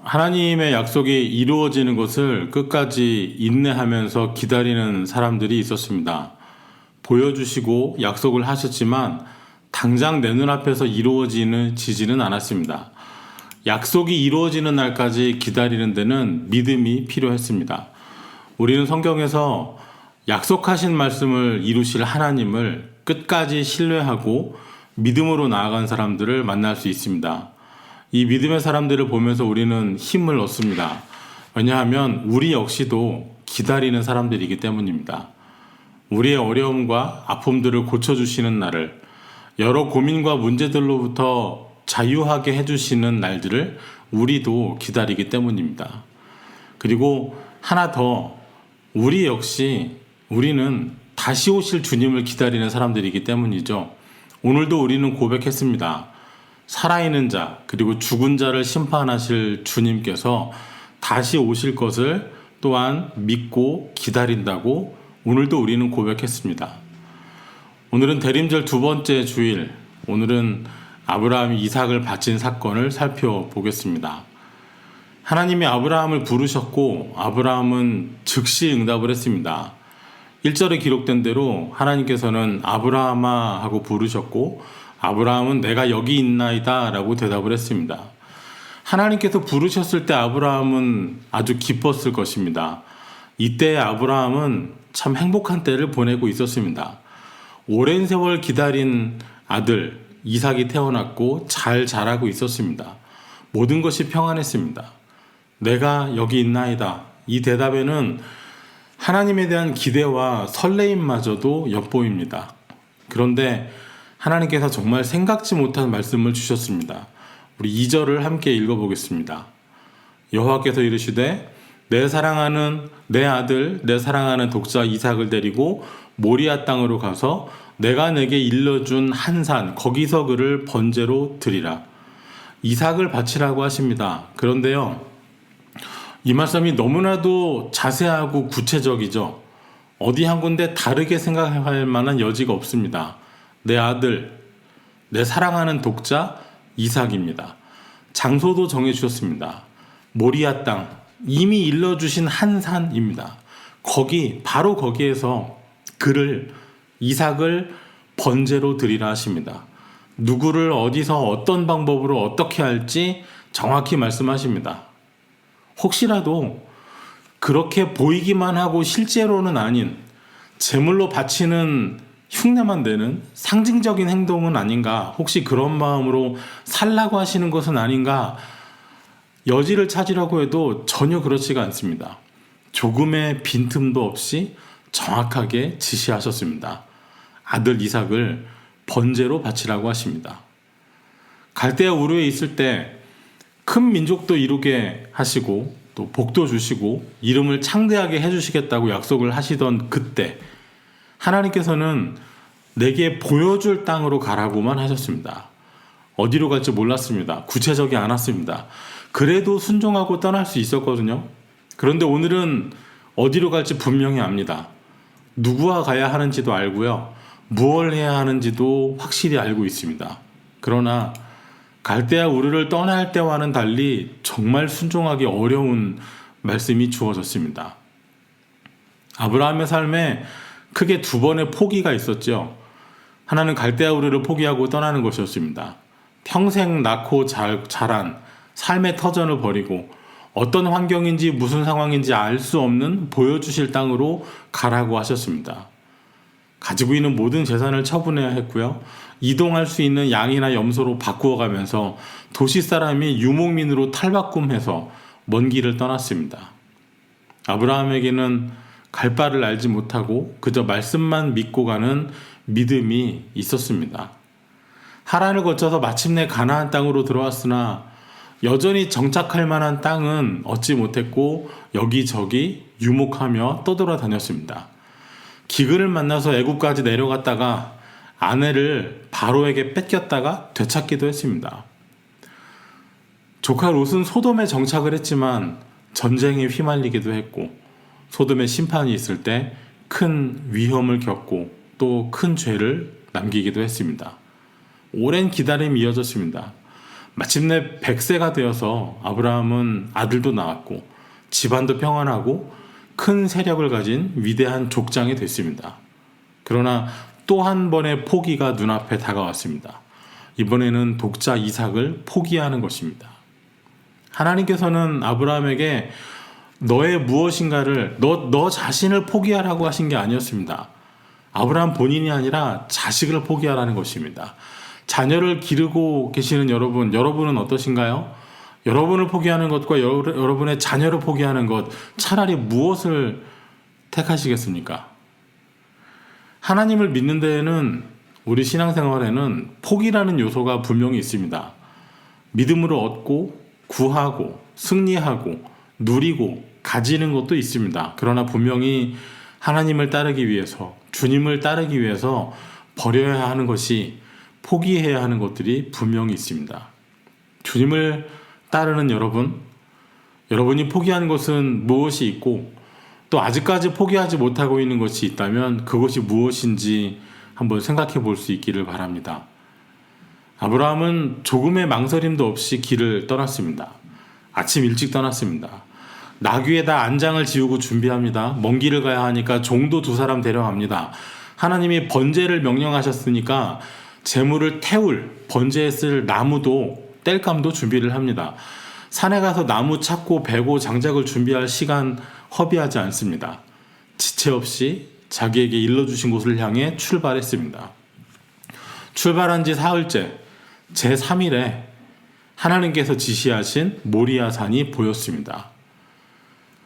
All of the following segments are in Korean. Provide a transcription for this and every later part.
하나님의 약속이 이루어지는 것을 끝까지 인내하면서 기다리는 사람들이 있었습니다. 보여주시고 약속을 하셨지만 당장 내 눈앞에서 이루어지지는 않았습니다. 약속이 이루어지는 날까지 기다리는 데는 믿음이 필요했습니다. 우리는 성경에서 약속하신 말씀을 이루실 하나님을 끝까지 신뢰하고 믿음으로 나아간 사람들을 만날 수 있습니다. 이 믿음의 사람들을 보면서 우리는 힘을 얻습니다. 왜냐하면 우리 역시도 기다리는 사람들이기 때문입니다. 우리의 어려움과 아픔들을 고쳐주시는 날을, 여러 고민과 문제들로부터 자유하게 해주시는 날들을 우리도 기다리기 때문입니다. 그리고 하나 더, 우리는 다시 오실 주님을 기다리는 사람들이기 때문이죠. 오늘도 우리는 고백했습니다. 살아있는 자, 그리고 죽은 자를 심판하실 주님께서 다시 오실 것을 또한 믿고 기다린다고 오늘도 우리는 고백했습니다. 오늘은 대림절 두 번째 주일, 오늘은 아브라함이 이삭을 바친 사건을 살펴보겠습니다. 하나님이 아브라함을 부르셨고 아브라함은 즉시 응답을 했습니다. 1절에 기록된 대로 하나님께서는 아브라함아 하고 부르셨고 아브라함은 내가 여기 있나이다 라고 대답을 했습니다. 하나님께서 부르셨을 때 아브라함은 아주 기뻤을 것입니다. 이때 아브라함은 참 행복한 때를 보내고 있었습니다. 오랜 세월 기다린 아들 이삭이 태어났고 잘 자라고 있었습니다. 모든 것이 평안했습니다. 내가 여기 있나이다. 이 대답에는 하나님에 대한 기대와 설레임마저도 엿보입니다. 그런데 하나님께서 정말 생각지 못한 말씀을 주셨습니다. 우리 2절을 함께 읽어보겠습니다. 여호와께서 이르시되 내 사랑하는 내 아들 내 사랑하는 독자 이삭을 데리고 모리아 땅으로 가서 내가 내게 일러준 한 산 거기서 그를 번제로 드리라. 이삭을 바치라고 하십니다. 그런데요, 이 말씀이 너무나도 자세하고 구체적이죠. 어디 한 군데 다르게 생각할 만한 여지가 없습니다. 내 아들, 내 사랑하는 독자 이삭입니다. 장소도 정해주셨습니다. 모리아 땅, 이미 일러주신 한 산입니다. 바로 거기에서 이삭을 번제로 드리라 하십니다. 누구를 어디서 어떤 방법으로 어떻게 할지 정확히 말씀하십니다. 혹시라도 그렇게 보이기만 하고 실제로는 아닌 제물로 바치는 흉내만 내는 상징적인 행동은 아닌가, 혹시 그런 마음으로 살라고 하시는 것은 아닌가 여지를 찾으려고 해도 전혀 그렇지가 않습니다. 조금의 빈틈도 없이 정확하게 지시하셨습니다. 아들 이삭을 번제로 바치라고 하십니다. 갈대아 우르에 있을 때 큰 민족도 이루게 하시고 또 복도 주시고 이름을 창대하게 해주시겠다고 약속을 하시던 그때 하나님께서는 내게 보여줄 땅으로 가라고만 하셨습니다. 어디로 갈지 몰랐습니다. 구체적이 않았습니다. 그래도 순종하고 떠날 수 있었거든요. 그런데 오늘은 어디로 갈지 분명히 압니다. 누구와 가야 하는지도 알고요. 무엇을 해야 하는지도 확실히 알고 있습니다. 그러나 갈대아 우르를 떠날 때와는 달리 정말 순종하기 어려운 말씀이 주어졌습니다. 아브라함의 삶에 크게 두 번의 포기가 있었죠. 하나는 갈대아 우르를 포기하고 떠나는 것이었습니다. 평생 낳고 자란 삶의 터전을 버리고 어떤 환경인지 무슨 상황인지 알 수 없는 보여주실 땅으로 가라고 하셨습니다. 가지고 있는 모든 재산을 처분해야 했고요. 이동할 수 있는 양이나 염소로 바꾸어가면서 도시 사람이 유목민으로 탈바꿈해서 먼 길을 떠났습니다. 아브라함에게는 갈 바를 알지 못하고 그저 말씀만 믿고 가는 믿음이 있었습니다. 하란을 거쳐서 마침내 가나안 땅으로 들어왔으나 여전히 정착할 만한 땅은 얻지 못했고 여기저기 유목하며 떠돌아다녔습니다. 기근을 만나서 애굽까지 내려갔다가 아내를 바로에게 뺏겼다가 되찾기도 했습니다. 조카 롯은 소돔에 정착을 했지만 전쟁에 휘말리기도 했고 소돔의 심판이 있을 때 큰 위험을 겪고 또 큰 죄를 남기기도 했습니다. 오랜 기다림이 이어졌습니다. 마침내 100세가 되어서 아브라함은 아들도 낳았고 집안도 평안하고 큰 세력을 가진 위대한 족장이 됐습니다. 그러나 또 한 번의 포기가 눈앞에 다가왔습니다. 이번에는 독자 이삭을 포기하는 것입니다. 하나님께서는 아브라함에게 너의 무엇인가를 너 자신을 포기하라고 하신 게 아니었습니다. 아브라함 본인이 아니라 자식을 포기하라는 것입니다. 자녀를 기르고 계시는 여러분은 어떠신가요? 여러분을 포기하는 것과 여러분의 자녀를 포기하는 것, 차라리 무엇을 택하시겠습니까? 하나님을 믿는 데에는, 우리 신앙생활에는 포기라는 요소가 분명히 있습니다. 믿음으로 얻고 구하고 승리하고 누리고 가지는 것도 있습니다. 그러나 분명히 하나님을 따르기 위해서, 주님을 따르기 위해서 버려야 하는 것이, 포기해야 하는 것들이 분명히 있습니다. 주님을 따르는 여러분이 포기하는 것은 무엇이 있고 또 아직까지 포기하지 못하고 있는 것이 있다면 그것이 무엇인지 한번 생각해 볼 수 있기를 바랍니다. 아브라함은 조금의 망설임도 없이 길을 떠났습니다. 아침 일찍 떠났습니다. 나귀에다 안장을 지우고 준비합니다. 먼 길을 가야 하니까 종도 2사람 데려갑니다. 하나님이 번제를 명령하셨으니까 제물을 태울, 번제에 쓸 나무도, 땔감도 준비를 합니다. 산에 가서 나무 찾고 베고 장작을 준비할 시간 허비하지 않습니다. 지체 없이 자기에게 일러주신 곳을 향해 출발했습니다. 출발한 지 사흘째, 제3일에 하나님께서 지시하신 모리아산이 보였습니다.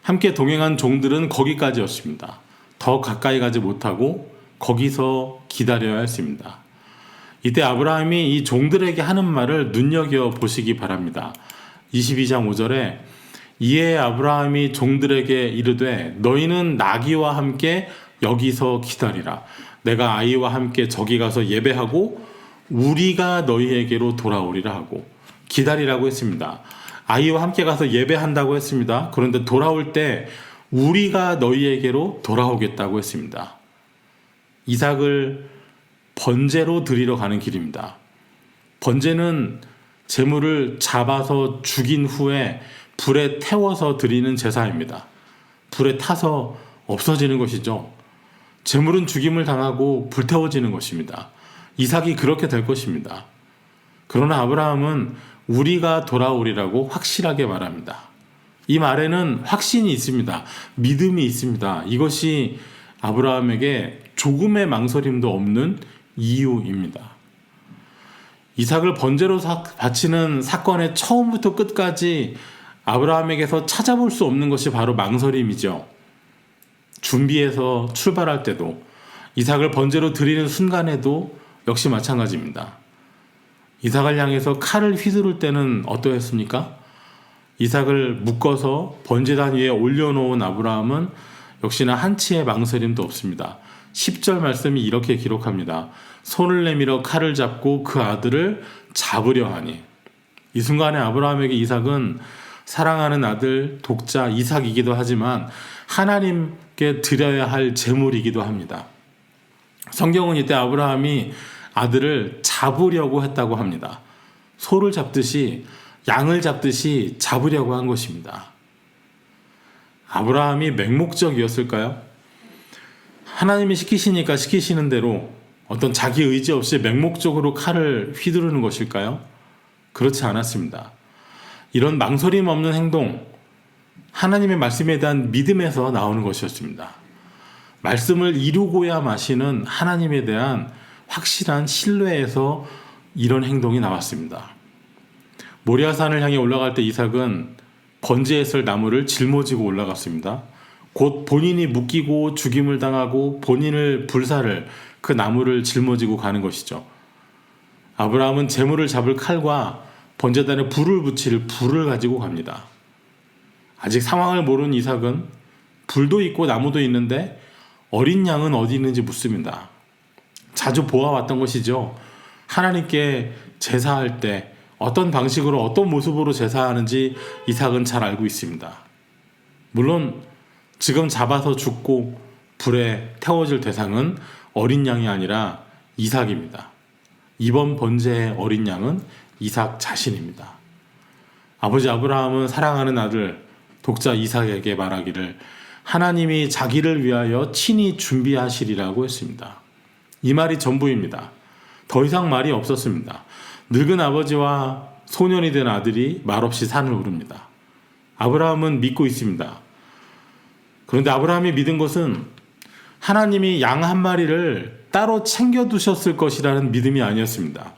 함께 동행한 종들은 거기까지였습니다. 더 가까이 가지 못하고 거기서 기다려야 했습니다. 이때 아브라함이 이 종들에게 하는 말을 눈여겨보시기 바랍니다. 22장 5절에 이에 아브라함이 종들에게 이르되 너희는 나귀와 함께 여기서 기다리라. 내가 아이와 함께 저기 가서 예배하고 우리가 너희에게로 돌아오리라 하고, 기다리라고 했습니다. 아이와 함께 가서 예배한다고 했습니다. 그런데 돌아올 때 우리가 너희에게로 돌아오겠다고 했습니다. 이삭을 번제로 드리러 가는 길입니다. 번제는 제물을 잡아서 죽인 후에 불에 태워서 드리는 제사입니다. 불에 타서 없어지는 것이죠. 제물은 죽임을 당하고 불태워지는 것입니다. 이삭이 그렇게 될 것입니다. 그러나 아브라함은 우리가 돌아오리라고 확실하게 말합니다. 이 말에는 확신이 있습니다. 믿음이 있습니다. 이것이 아브라함에게 조금의 망설임도 없는 이유입니다. 이삭을 번제로 바치는 사건의 처음부터 끝까지 아브라함에게서 찾아볼 수 없는 것이 바로 망설임이죠. 준비해서 출발할 때도, 이삭을 번제로 드리는 순간에도 역시 마찬가지입니다. 이삭을 향해서 칼을 휘두를 때는 어떠했습니까? 이삭을 묶어서 번제단 위에 올려놓은 아브라함은 역시나 한치의 망설임도 없습니다. 10절 말씀이 이렇게 기록합니다. 손을 내밀어 칼을 잡고 그 아들을 잡으려 하니. 이 순간에 아브라함에게 이삭은 사랑하는 아들, 독자 이삭이기도 하지만 하나님께 드려야 할 제물이기도 합니다. 성경은 이때 아브라함이 아들을 잡으려고 했다고 합니다. 소를 잡듯이, 양을 잡듯이 잡으려고 한 것입니다. 아브라함이 맹목적이었을까요? 하나님이 시키시니까 시키시는 대로 어떤 자기 의지 없이 맹목적으로 칼을 휘두르는 것일까요? 그렇지 않았습니다. 이런 망설임 없는 행동, 하나님의 말씀에 대한 믿음에서 나오는 것이었습니다. 말씀을 이루고야 마시는 하나님에 대한 확실한 신뢰에서 이런 행동이 나왔습니다. 모리아산을 향해 올라갈 때 이삭은 번제에 쓸 나무를 짊어지고 올라갔습니다. 곧 본인이 묶이고 죽임을 당하고 본인을 불사를, 그 나무를 짊어지고 가는 것이죠. 아브라함은 제물을 잡을 칼과 번제단에 불을 붙일 불을 가지고 갑니다. 아직 상황을 모르는 이삭은 불도 있고 나무도 있는데 어린 양은 어디 있는지 묻습니다. 자주 보아왔던 것이죠. 하나님께 제사할 때 어떤 방식으로, 어떤 모습으로 제사하는지 이삭은 잘 알고 있습니다. 물론 지금 잡아서 죽고 불에 태워질 대상은 어린 양이 아니라 이삭입니다. 이번 번제의 어린 양은 이삭 자신입니다. 아버지 아브라함은 사랑하는 아들 독자 이삭에게 말하기를 하나님이 자기를 위하여 친히 준비하시리라고 했습니다. 이 말이 전부입니다. 더 이상 말이 없었습니다. 늙은 아버지와 소년이 된 아들이 말없이 산을 오릅니다. 아브라함은 믿고 있습니다. 그런데 아브라함이 믿은 것은 하나님이 양 한 마리를 따로 챙겨두셨을 것이라는 믿음이 아니었습니다.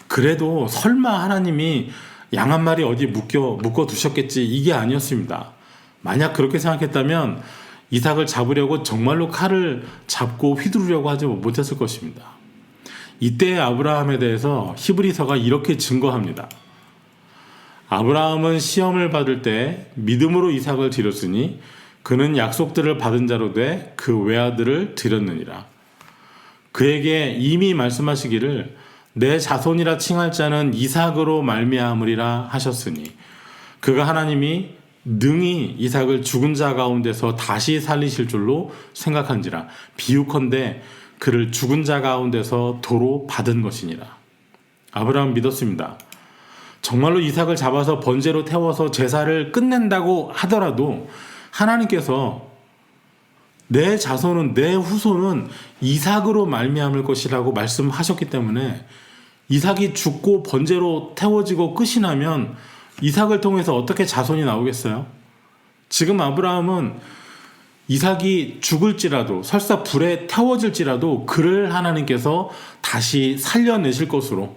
그래도 설마 하나님이 양 한 마리 어디 묶어두셨겠지, 이게 아니었습니다. 만약 그렇게 생각했다면 이삭을 잡으려고 정말로 칼을 잡고 휘두르려고 하지 못했을 것입니다. 이때의 아브라함에 대해서 히브리서가 이렇게 증거합니다. 아브라함은 시험을 받을 때 믿음으로 이삭을 드렸으니 그는 약속들을 받은 자로 돼 그 외아들을 드렸느니라. 그에게 이미 말씀하시기를 내 자손이라 칭할 자는 이삭으로 말미암으리라 하셨으니 그가 하나님이 능히 이삭을 죽은 자 가운데서 다시 살리실 줄로 생각한지라. 비유컨대 그를 죽은 자 가운데서 도로 받은 것이니라. 아브라함 믿었습니다. 정말로 이삭을 잡아서 번제로 태워서 제사를 끝낸다고 하더라도 하나님께서 내 자손은, 내 후손은 이삭으로 말미암을 것이라고 말씀하셨기 때문에 이삭이 죽고 번제로 태워지고 끝이 나면 이삭을 통해서 어떻게 자손이 나오겠어요? 지금 아브라함은 이삭이 죽을지라도, 설사 불에 태워질지라도 그를 하나님께서 다시 살려내실 것으로,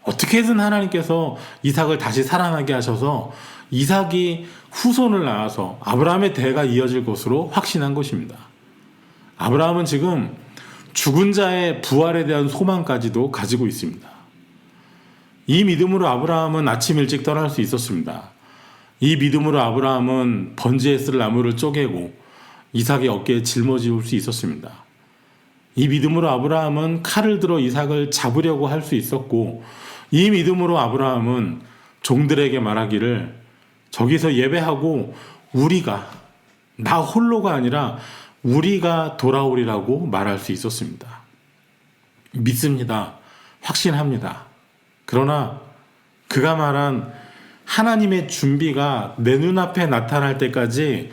어떻게든 하나님께서 이삭을 다시 살아나게 하셔서 이삭이 후손을 낳아서 아브라함의 대가 이어질 것으로 확신한 것입니다. 아브라함은 지금 죽은 자의 부활에 대한 소망까지도 가지고 있습니다. 이 믿음으로 아브라함은 아침 일찍 떠날 수 있었습니다. 이 믿음으로 아브라함은 번제에 쓸 나무를 쪼개고 이삭의 어깨에 짊어지울 수 있었습니다. 이 믿음으로 아브라함은 칼을 들어 이삭을 잡으려고 할 수 있었고, 이 믿음으로 아브라함은 종들에게 말하기를 저기서 예배하고 우리가, 나 홀로가 아니라 우리가 돌아오리라고 말할 수 있었습니다. 믿습니다. 확신합니다. 그러나 그가 말한 하나님의 준비가 내 눈앞에 나타날 때까지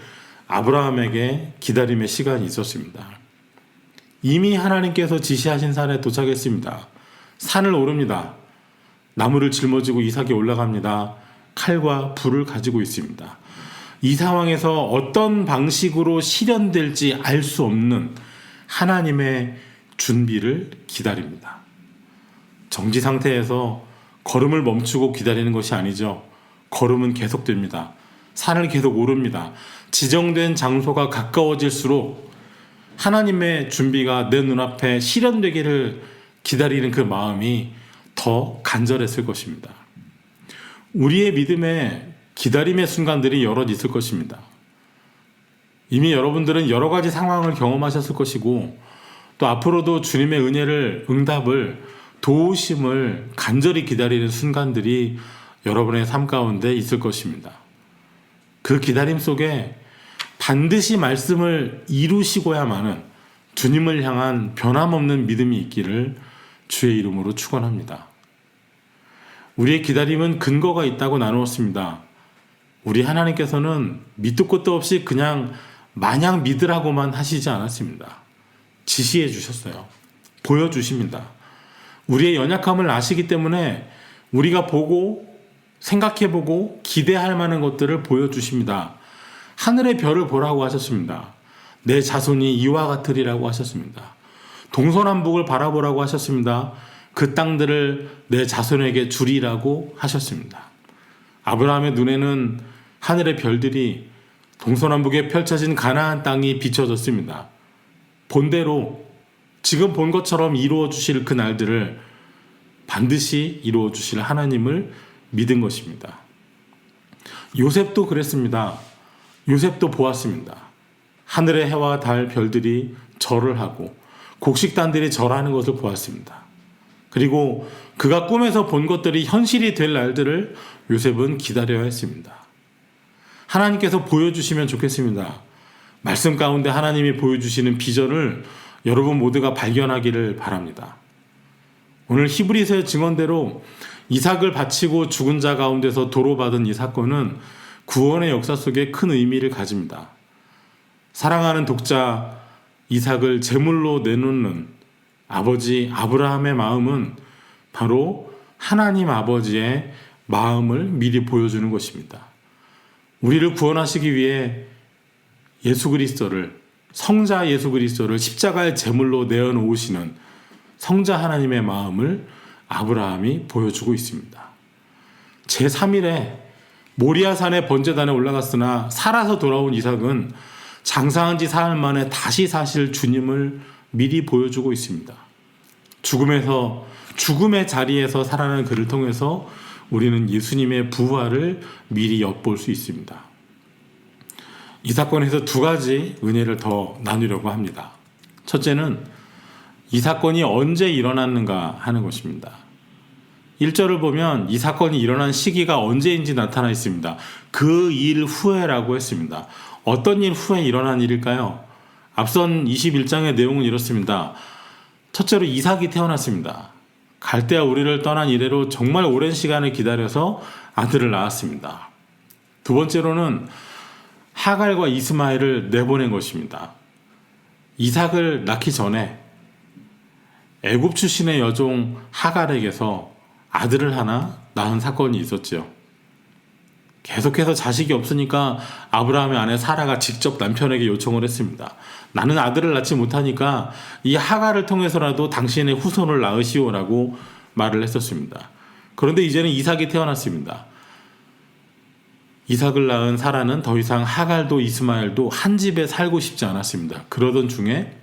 아브라함에게 기다림의 시간이 있었습니다. 이미 하나님께서 지시하신 산에 도착했습니다. 산을 오릅니다. 나무를 짊어지고 이삭이 올라갑니다. 칼과 불을 가지고 있습니다. 이 상황에서 어떤 방식으로 실현될지 알 수 없는 하나님의 준비를 기다립니다. 정지 상태에서 걸음을 멈추고 기다리는 것이 아니죠. 걸음은 계속됩니다. 산을 계속 오릅니다. 지정된 장소가 가까워질수록 하나님의 준비가 내 눈앞에 실현되기를 기다리는 그 마음이 더 간절했을 것입니다. 우리의 믿음에 기다림의 순간들이 여럿 있을 것입니다. 이미 여러분들은 여러 가지 상황을 경험하셨을 것이고, 또 앞으로도 주님의 은혜를, 응답을, 도우심을 간절히 기다리는 순간들이 여러분의 삶 가운데 있을 것입니다. 그 기다림 속에 반드시 말씀을 이루시고야만은 주님을 향한 변함없는 믿음이 있기를 주의 이름으로 축원합니다. 우리의 기다림은 근거가 있다고 나누었습니다. 우리 하나님께서는 밑도 끝도 없이 그냥 마냥 믿으라고만 하시지 않았습니다. 지시해 주셨어요. 보여주십니다. 우리의 연약함을 아시기 때문에 우리가 보고 생각해보고 기대할 만한 것들을 보여주십니다. 하늘의 별을 보라고 하셨습니다. 내 자손이 이와 같으리라고 하셨습니다. 동서남북을 바라보라고 하셨습니다. 그 땅들을 내 자손에게 주리라고 하셨습니다. 아브라함의 눈에는 하늘의 별들이 동서남북에 펼쳐진 가나안 땅이 비춰졌습니다. 본대로 지금 본 것처럼 이루어 주실 그 날들을 반드시 이루어 주실 하나님을 믿은 것입니다. 요셉도 그랬습니다. 요셉도 보았습니다. 하늘의 해와 달 별들이 절을 하고 곡식단들이 절하는 것을 보았습니다. 그리고 그가 꿈에서 본 것들이 현실이 될 날들을 요셉은 기다려야 했습니다. 하나님께서 보여주시면 좋겠습니다. 말씀 가운데 하나님이 보여주시는 비전을 여러분 모두가 발견하기를 바랍니다. 오늘 히브리서의 증언대로 이삭을 바치고 죽은 자 가운데서 도로받은 이 사건은 구원의 역사 속에 큰 의미를 가집니다. 사랑하는 독자 이삭을 제물로 내놓는 아버지 아브라함의 마음은 바로 하나님 아버지의 마음을 미리 보여주는 것입니다. 우리를 구원하시기 위해 예수 그리스도를, 성자 예수 그리스도를 십자가의 제물로 내어놓으시는 성자 하나님의 마음을 아브라함이 보여주고 있습니다. 제3일에 모리아산의 번제단에 올라갔으나 살아서 돌아온 이삭은 장사한 지 사흘 만에 다시 사실 주님을 미리 보여주고 있습니다. 죽음의 자리에서 살아난 그를 통해서 우리는 예수님의 부활을 미리 엿볼 수 있습니다. 이 사건에서 두 가지 은혜를 더 나누려고 합니다. 첫째는 이 사건이 언제 일어났는가 하는 것입니다. 1절을 보면 이 사건이 일어난 시기가 언제인지 나타나 있습니다. 그 일 후에라고 했습니다. 어떤 일 후에 일어난 일일까요? 앞선 21장의 내용은 이렇습니다. 첫째로 이삭이 태어났습니다. 갈대아 우리를 떠난 이래로 정말 오랜 시간을 기다려서 아들을 낳았습니다. 두 번째로는 하갈과 이스마엘을 내보낸 것입니다. 이삭을 낳기 전에 애굽 출신의 여종 하갈에게서 아들을 하나 낳은 사건이 있었지요. 계속해서 자식이 없으니까 아브라함의 아내 사라가 직접 남편에게 요청을 했습니다. 나는 아들을 낳지 못하니까 이 하갈을 통해서라도 당신의 후손을 낳으시오라고 말을 했었습니다. 그런데 이제는 이삭이 태어났습니다. 이삭을 낳은 사라는 더 이상 하갈도 이스마엘도 한 집에 살고 싶지 않았습니다. 그러던 중에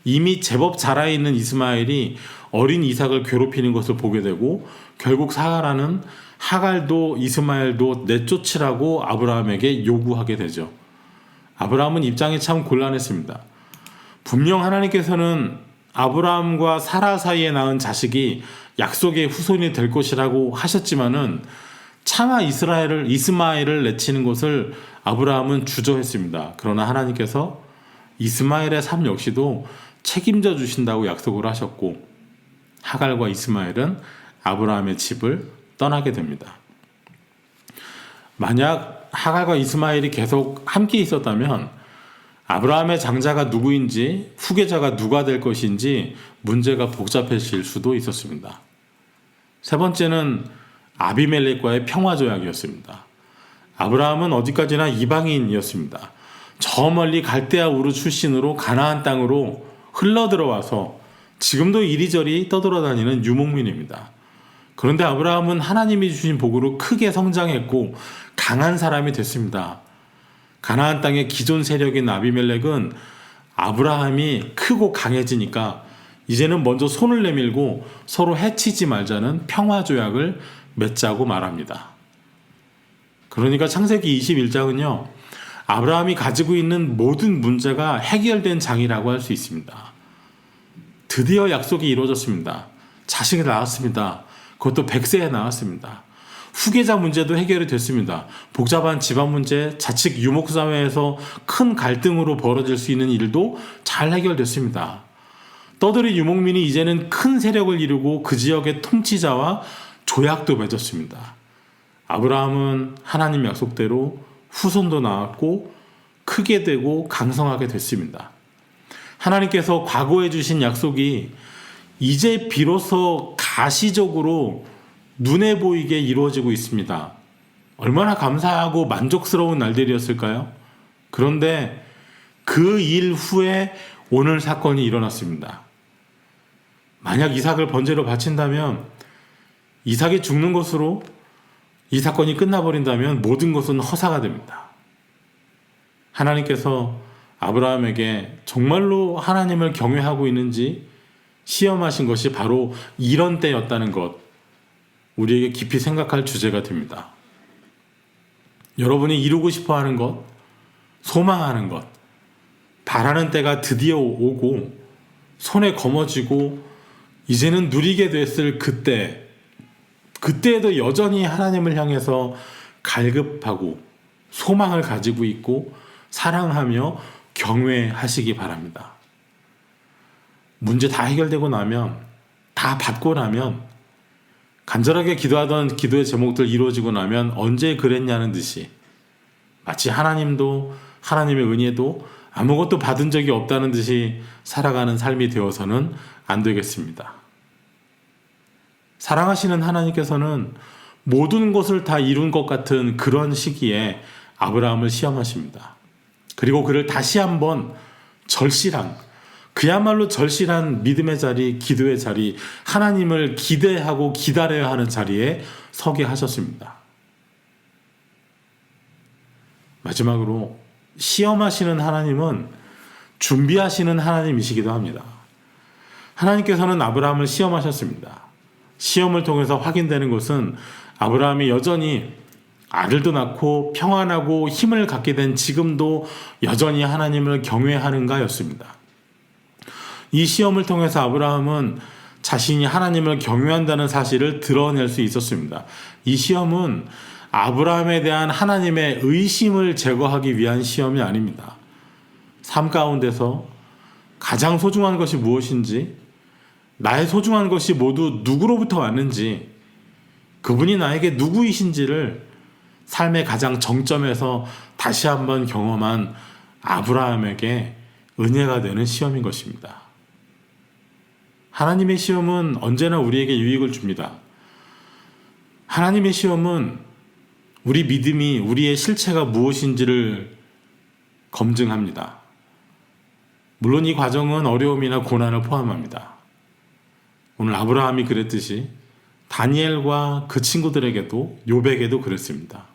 이미 제법 자라있는 이스마엘이 어린 이삭을 괴롭히는 것을 보게 되고 결국 사라는 하갈도 이스마엘도 내쫓으라고 아브라함에게 요구하게 되죠. 아브라함은 입장이 참 곤란했습니다. 분명 하나님께서는 아브라함과 사라 사이에 낳은 자식이 약속의 후손이 될 것이라고 하셨지만은 차마 이스마엘을 내치는 것을 아브라함은 주저했습니다. 그러나 하나님께서 이스마엘의 삶 역시도 책임져 주신다고 약속을 하셨고 하갈과 이스마엘은 아브라함의 집을 떠나게 됩니다. 만약 하갈과 이스마엘이 계속 함께 있었다면 아브라함의 장자가 누구인지 후계자가 누가 될 것인지 문제가 복잡해질 수도 있었습니다. 세 번째는 아비멜렉과의 평화조약이었습니다. 아브라함은 어디까지나 이방인이었습니다. 저 멀리 갈대아 우르 출신으로 가나안 땅으로 흘러들어와서 지금도 이리저리 떠돌아다니는 유목민입니다. 그런데 아브라함은 하나님이 주신 복으로 크게 성장했고 강한 사람이 됐습니다. 가나안 땅의 기존 세력인 아비멜렉은 아브라함이 크고 강해지니까 이제는 먼저 손을 내밀고 서로 해치지 말자는 평화조약을 맺자고 말합니다. 그러니까 창세기 21장은요. 아브라함이 가지고 있는 모든 문제가 해결된 장이라고 할 수 있습니다. 드디어 약속이 이루어졌습니다. 자식을 낳았습니다. 그것도 100세에 낳았습니다. 후계자 문제도 해결이 됐습니다. 복잡한 집안 문제, 자식 유목사회에서 큰 갈등으로 벌어질 수 있는 일도 잘 해결됐습니다. 떠돌이 유목민이 이제는 큰 세력을 이루고 그 지역의 통치자와 조약도 맺었습니다. 아브라함은 하나님 약속대로 후손도 낳았고 크게 되고 강성하게 됐습니다. 하나님께서 과거에 주신 약속이 이제 비로소 가시적으로 눈에 보이게 이루어지고 있습니다. 얼마나 감사하고 만족스러운 날들이었을까요? 그런데 그 일 후에 오늘 사건이 일어났습니다. 만약 이삭을 번제로 바친다면 이삭이 죽는 것으로 이 사건이 끝나버린다면 모든 것은 허사가 됩니다. 하나님께서 아브라함에게 정말로 하나님을 경외하고 있는지 시험하신 것이 바로 이런 때였다는 것, 우리에게 깊이 생각할 주제가 됩니다. 여러분이 이루고 싶어 하는 것, 소망하는 것, 바라는 때가 드디어 오고 손에 거머쥐고 이제는 누리게 됐을 그때에도 여전히 하나님을 향해서 갈급하고 소망을 가지고 있고 사랑하며 경외하시기 바랍니다. 문제 다 해결되고 나면 다 받고 나면, 간절하게 기도하던 기도의 제목들 이루어지고 나면 언제 그랬냐는 듯이 마치 하나님도 하나님의 은혜도 아무것도 받은 적이 없다는 듯이 살아가는 삶이 되어서는 안 되겠습니다. 사랑하시는 하나님께서는 모든 것을 다 이룬 것 같은 그런 시기에 아브라함을 시험하십니다. 그리고 그를 다시 한번 절실한, 그야말로 절실한 믿음의 자리, 기도의 자리, 하나님을 기대하고 기다려야 하는 자리에 서게 하셨습니다. 마지막으로 시험하시는 하나님은 준비하시는 하나님이시기도 합니다. 하나님께서는 아브라함을 시험하셨습니다. 시험을 통해서 확인되는 것은 아브라함이 여전히 아들도 낳고 평안하고 힘을 갖게 된 지금도 여전히 하나님을 경외하는가였습니다. 이 시험을 통해서 아브라함은 자신이 하나님을 경외한다는 사실을 드러낼 수 있었습니다. 이 시험은 아브라함에 대한 하나님의 의심을 제거하기 위한 시험이 아닙니다. 삶 가운데서 가장 소중한 것이 무엇인지, 나의 소중한 것이 모두 누구로부터 왔는지, 그분이 나에게 누구이신지를 삶의 가장 정점에서 다시 한번 경험한 아브라함에게 은혜가 되는 시험인 것입니다. 하나님의 시험은 언제나 우리에게 유익을 줍니다. 하나님의 시험은 우리 믿음이, 우리의 실체가 무엇인지를 검증합니다. 물론 이 과정은 어려움이나 고난을 포함합니다. 오늘 아브라함이 그랬듯이 다니엘과 그 친구들에게도, 욥에게도 그랬습니다.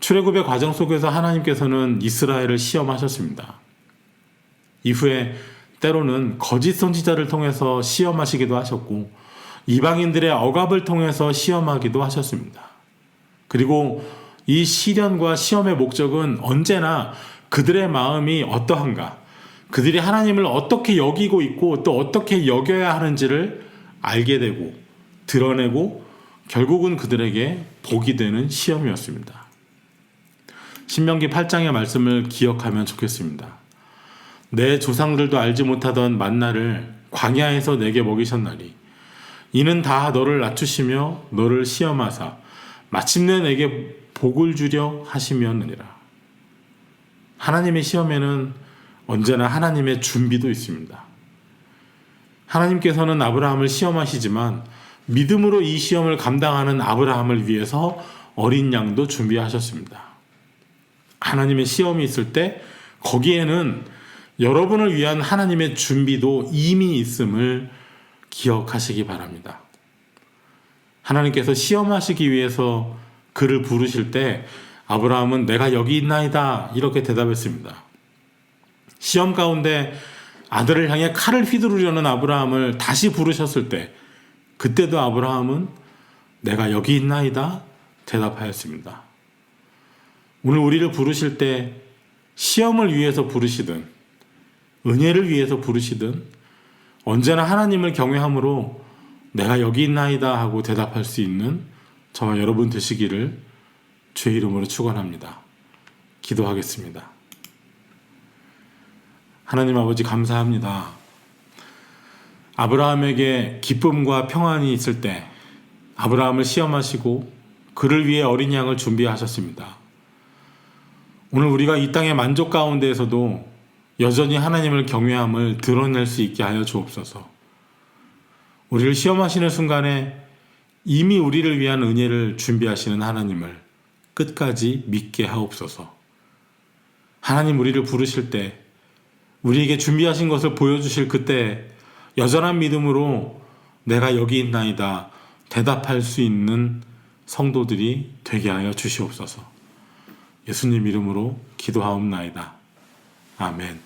출애굽의 과정 속에서 하나님께서는 이스라엘을 시험하셨습니다. 이후에 때로는 거짓 선지자를 통해서 시험하시기도 하셨고, 이방인들의 억압을 통해서 시험하기도 하셨습니다. 그리고 이 시련과 시험의 목적은 언제나 그들의 마음이 어떠한가, 그들이 하나님을 어떻게 여기고 있고 또 어떻게 여겨야 하는지를 알게 되고 드러내고 결국은 그들에게 복이 되는 시험이었습니다. 신명기 8장의 말씀을 기억하면 좋겠습니다. 내 조상들도 알지 못하던 만나를 광야에서 내게 먹이셨나니 이는 다 너를 낮추시며 너를 시험하사 마침내 내게 복을 주려 하시며느니라. 하나님의 시험에는 언제나 하나님의 준비도 있습니다. 하나님께서는 아브라함을 시험하시지만 믿음으로 이 시험을 감당하는 아브라함을 위해서 어린 양도 준비하셨습니다. 하나님의 시험이 있을 때 거기에는 여러분을 위한 하나님의 준비도 이미 있음을 기억하시기 바랍니다. 하나님께서 시험하시기 위해서 그를 부르실 때 아브라함은 내가 여기 있나이다 이렇게 대답했습니다. 시험 가운데 아들을 향해 칼을 휘두르려는 아브라함을 다시 부르셨을 때 그때도 아브라함은 내가 여기 있나이다 대답하였습니다. 오늘 우리를 부르실 때 시험을 위해서 부르시든 은혜를 위해서 부르시든 언제나 하나님을 경외함으로 내가 여기 있나이다 하고 대답할 수 있는 저와 여러분 되시기를 주의 이름으로 축원합니다. 기도하겠습니다. 하나님 아버지 감사합니다. 아브라함에게 기쁨과 평안이 있을 때 아브라함을 시험하시고 그를 위해 어린 양을 준비하셨습니다. 오늘 우리가 이 땅의 만족 가운데에서도 여전히 하나님을 경외함을 드러낼 수 있게 하여 주옵소서. 우리를 시험하시는 순간에 이미 우리를 위한 은혜를 준비하시는 하나님을 끝까지 믿게 하옵소서. 하나님 우리를 부르실 때 우리에게 준비하신 것을 보여주실 그때 여전한 믿음으로 내가 여기 있나이다 대답할 수 있는 성도들이 되게 하여 주시옵소서. 예수님 이름으로 기도하옵나이다. 아멘.